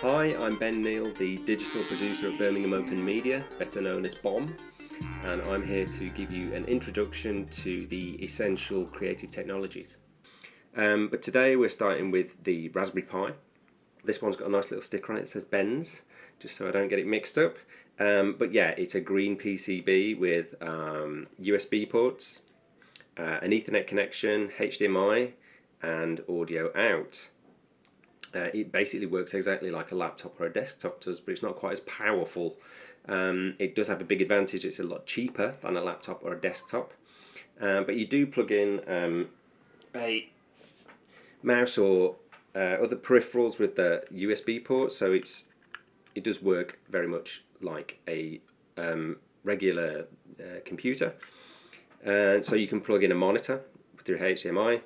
Hi, I'm Ben Neal, the digital producer at Birmingham Open Media, better known as BOM, and I'm here to give you an introduction to the essential creative technologies. But today we're starting with the Raspberry Pi. This one's got a nice little sticker on it that says Ben's, just so I don't get it mixed up. But yeah, it's a green PCB with USB ports, an Ethernet connection, HDMI, and audio out. It basically works exactly like a laptop or a desktop does, but it's not quite as powerful. It does have a big advantage, it's a lot cheaper than a laptop or a desktop. But you do plug in a mouse or other peripherals with the USB port, so it does work very much like a regular computer. So you can plug in a monitor through HDMI,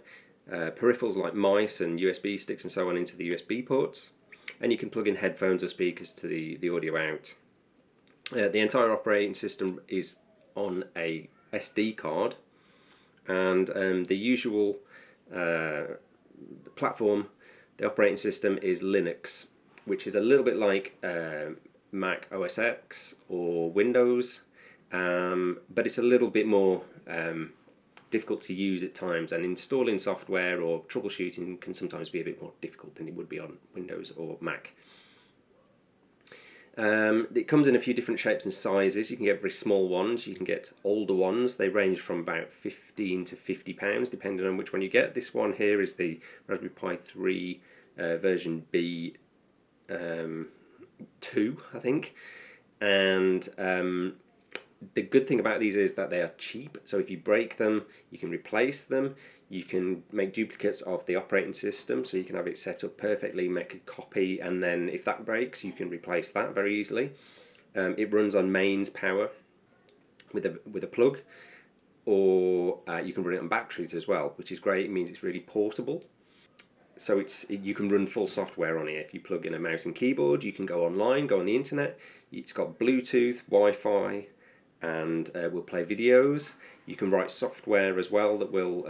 peripherals like mice and USB sticks and so on into the USB ports, and you can plug in headphones or speakers to the audio out. The entire operating system is on a SD card, and the usual platform, the operating system is Linux, which is a little bit like Mac OS X or Windows, but it's a little bit more difficult to use at times, and installing software or troubleshooting can sometimes be a bit more difficult than it would be on Windows or Mac. It comes in a few different shapes and sizes. You can get very small ones, you can get older ones. They range from about 15 to £50 depending on which one you get. This one here is the Raspberry Pi 3 version B 2, I think. And the good thing about these is that they are cheap, so if you break them you can replace them. You can make duplicates of the operating system, so you can have it set up perfectly, make a copy, and then if that breaks you can replace that very easily. It runs on mains power with a plug, or you can run it on batteries as well, which is great. It means it's really portable. So you can run full software on it. If you plug in a mouse and keyboard, you can go online, go on the internet. It's got Bluetooth, Wi-Fi, and will play videos. You can write software as well that will,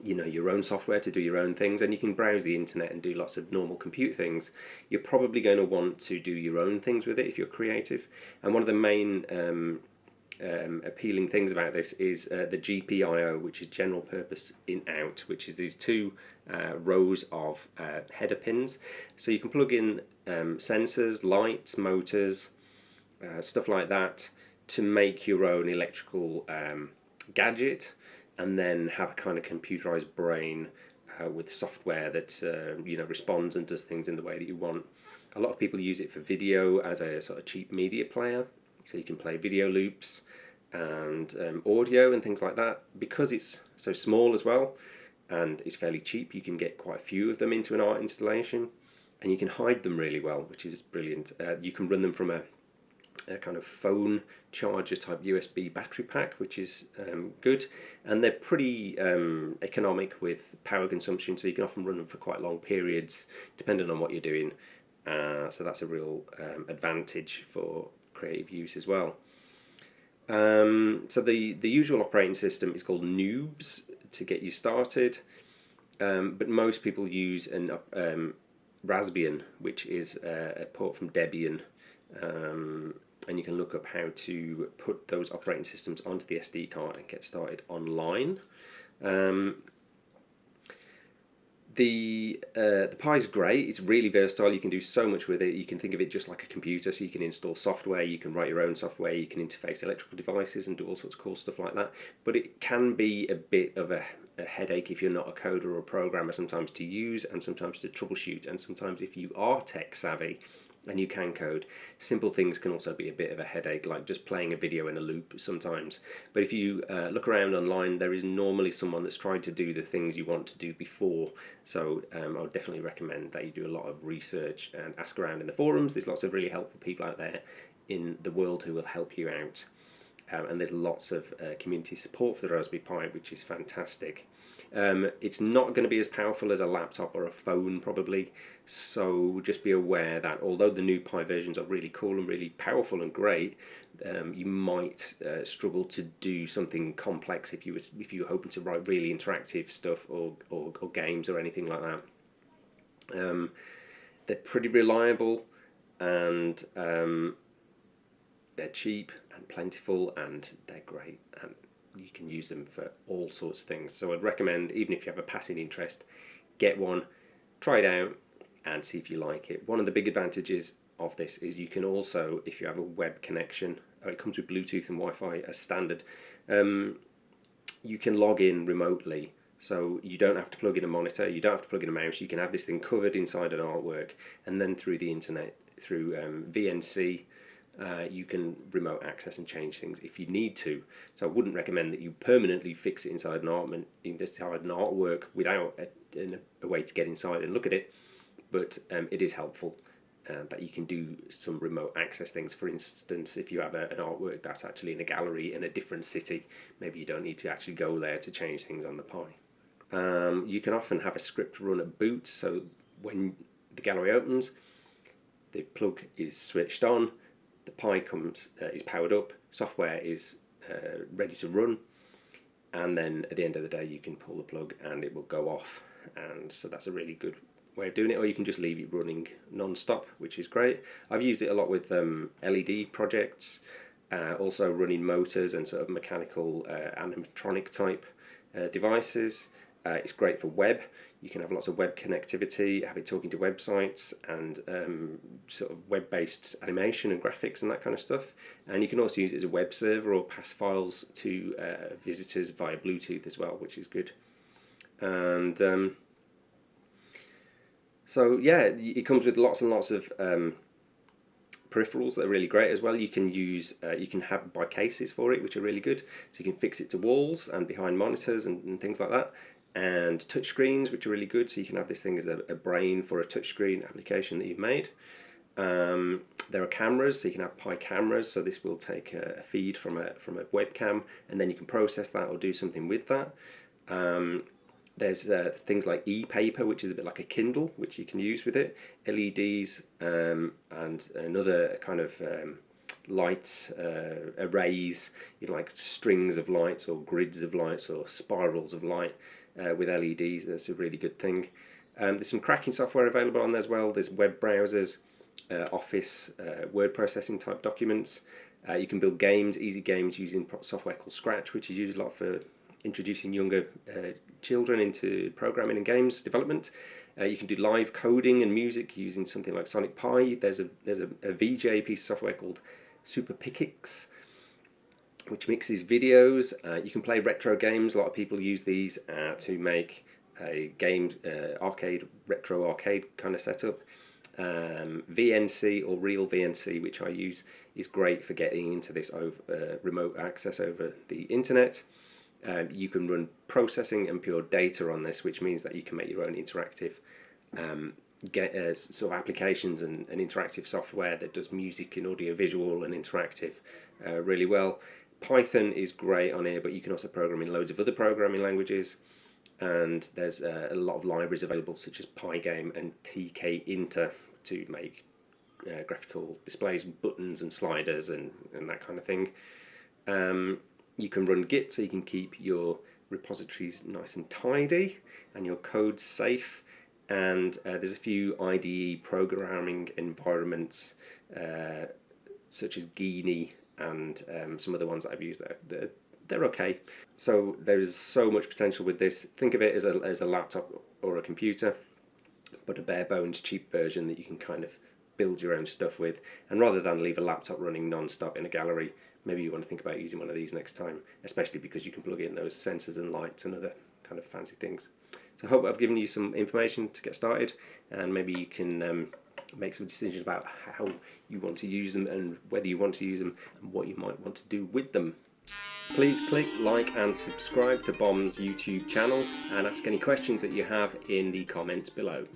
your own software to do your own things, and you can browse the internet and do lots of normal compute things. You're probably going to want to do your own things with it if you're creative. And one of the main appealing things about this is the Gpio, which is general purpose in-out, which is these two rows of header pins. So you can plug in sensors, lights, motors, stuff like that, to make your own electrical gadget, and then have a kind of computerized brain with software that responds and does things in the way that you want. A lot of people use it for video as a sort of cheap media player, so you can play video loops and audio and things like that. Because it's so small as well and it's fairly cheap, you can get quite a few of them into an art installation, and you can hide them really well, which is brilliant. You can run them from a kind of phone charger type USB battery pack, which is good, and they're pretty economic with power consumption, so you can often run them for quite long periods depending on what you're doing. So that's a real advantage for creative use as well. So the usual operating system is called Noobs to get you started, but most people use an Raspbian, which is a port from Debian. And you can look up how to put those operating systems onto the SD card and get started online. The Pi is great. It's really versatile. You can do so much with it. You can think of it just like a computer, so you can install software, you can write your own software, you can interface electrical devices and do all sorts of cool stuff like that. But it can be a bit of a headache if you're not a coder or a programmer sometimes to use, and sometimes to troubleshoot, and sometimes if you are tech savvy and you can code, simple things can also be a bit of a headache, like just playing a video in a loop sometimes. But if you look around online, there is normally someone that's tried to do the things you want to do before. So I would definitely recommend that you do a lot of research and ask around in the forums. There's lots of really helpful people out there in the world who will help you out. And there's lots of community support for the Raspberry Pi, which is fantastic. It's not going to be as powerful as a laptop or a phone probably, so just be aware that although the new Pi versions are really cool and really powerful and great, you might struggle to do something complex if you were hoping to write really interactive stuff or games or anything like that. They're pretty reliable, and they're cheap and plentiful, and they're great, and you can use them for all sorts of things. So I'd recommend, even if you have a passing interest, get one, try it out, and see if you like it. One of the big advantages of this is you can also, if you have a web connection, it comes with Bluetooth and Wi-Fi as standard, you can log in remotely. So you don't have to plug in a monitor, you don't have to plug in a mouse, you can have this thing covered inside an artwork, and then through the internet, through VNC, you can remote access and change things if you need to. So I wouldn't recommend that you permanently fix it inside an artwork without a way to get inside and look at it, but it is helpful that you can do some remote access things. For instance, if you have an artwork that's actually in a gallery in a different city, maybe you don't need to actually go there to change things on the Pi. You can often have a script run at boot, so when the gallery opens, the plug is switched on, the Pi is powered up, software is ready to run, and then at the end of the day you can pull the plug and it will go off. And so that's a really good way of doing it, or you can just leave it running non-stop, which is great. I've used it a lot with LED projects, also running motors and sort of mechanical animatronic type devices. It's great for web. You can have lots of web connectivity, have it talking to websites, and sort of web-based animation and graphics and that kind of stuff. And you can also use it as a web server or pass files to visitors via Bluetooth as well, which is good. And so yeah, it comes with lots and lots of peripherals that are really great as well. You can use, you can have buy cases for it, which are really good. So you can fix it to walls and behind monitors and things like that. And touchscreens, which are really good. So you can have this thing as a brain for a touchscreen application that you've made. There are cameras, so you can have Pi cameras. So this will take a feed from a webcam, and then you can process that or do something with that. There's things like e-paper, which is a bit like a Kindle, which you can use with it. LEDs and another kind of lights, arrays, like strings of lights or grids of lights or spirals of light with LEDs. That's a really good thing. There's some cracking software available on there as well. There's web browsers, Office, word processing type documents. You can build games, easy games, using software called Scratch, which is used a lot for introducing younger children into programming and games development. You can do live coding and music using something like Sonic Pi. There's a VJ piece of software called Super Picix, which mixes videos. You can play retro games. A lot of people use these to make a game retro arcade kind of setup. VNC or Real VNC, which I use, is great for getting into this remote access over the internet. You can run processing and pure data on this, which means that you can make your own interactive sort of applications and interactive software that does music and audio visual and interactive really well. Python is great on here, but you can also program in loads of other programming languages, and there's a lot of libraries available such as Pygame and tkinter to make graphical displays, buttons and sliders and that kind of thing. You can run Git, so you can keep your repositories nice and tidy and your code safe. And there's a few IDE programming environments such as Geany and some other ones that I've used that they're okay. So there's so much potential with this. Think of it as a laptop or a computer, but a bare bones cheap version that you can kind of build your own stuff with. And rather than leave a laptop running non-stop in a gallery, maybe you want to think about using one of these next time, especially because you can plug in those sensors and lights and other kind of fancy things. So I hope I've given you some information to get started, and maybe you can make some decisions about how you want to use them and whether you want to use them and what you might want to do with them. Please click like and subscribe to Bomb's YouTube channel, and ask any questions that you have in the comments below.